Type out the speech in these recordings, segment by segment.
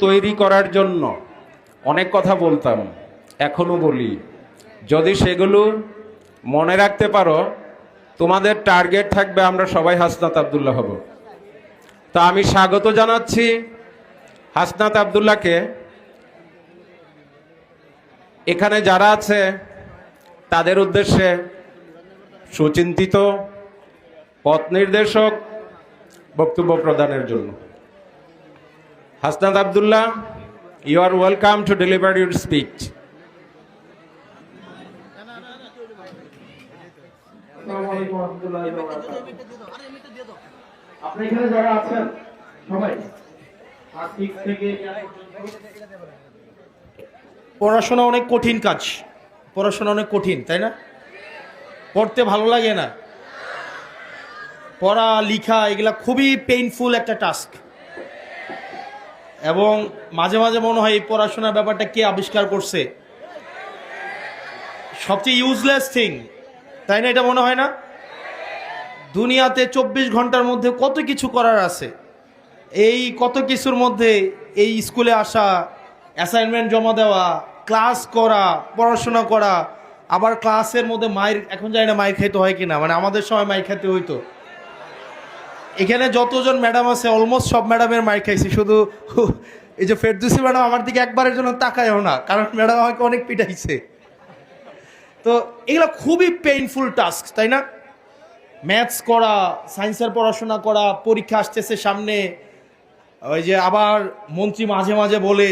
তৈরি করার জন্য অনেক কথা বলতাম, এখনো বলি। যদি সেগুলো মনে রাখতে পারো, তোমাদের টার্গেট থাকবে আমরা সবাই হাসনাত আব্দুল্লাহ হব। তা আমি স্বাগত জানাচ্ছি হাসনাত আব্দুল্লাহকে। এখানে যারা আছে তাদের উদ্দেশ্যে সুচিন্তিত পথ নির্দেশক বক্তব্য প্রদানের জন্য। Hasnat Abdullah, you are welcome to deliver your speech. আপনি এখানে যারা আছেন সবাই থেকে পড়াশোনা অনেক কঠিন কাজ, পড়াশোনা অনেক কঠিন, তাই না? পড়তে ভালো লাগে না, পড়া লিখা এগুলা খুবই পেইনফুল একটা টাস্ক। এবং মাঝে মাঝে মনে হয় এই পড়াশোনার ব্যাপারটা কে আবিষ্কার করছে, সবচেয়ে ইউজলেস থিং, তাই না? এটা মনে হয় না? দুনিয়াতে 24 ঘন্টার মধ্যে কত কিছু করার আছে। এই কত কিছুর মধ্যে এই স্কুলে আসা, অ্যাসাইনমেন্ট জমা দেওয়া, ক্লাস করা, পড়াশোনা করা, আবার ক্লাসের মধ্যে মায়ের, এখন জানি না মায়ের খাইতে হয় কিনা, মানে আমাদের সময় মায়ের খাইতে হইতো। এখানে যতজন ম্যাডাম আছে অলমোস্ট সব ম্যাডামের মাইর খাইছি, শুধু এই যে ফেরদৌসী ম্যাডাম আমার দিকে একবারের জন্য তাকায়ও না, কারণ ম্যাডাম আমাকে অনেক পিটাইছে। তো এগুলো খুবই পেইনফুল টাস্ক, তাই না? ম্যাথস করা, সায়েন্সের পড়াশোনা করা, পরীক্ষা আসতেছে সামনে, ওই যে আবার মন্ত্রী মাঝে মাঝে বলে,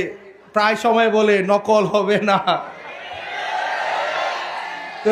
প্রায় সময় বলে নকল হবে না। তো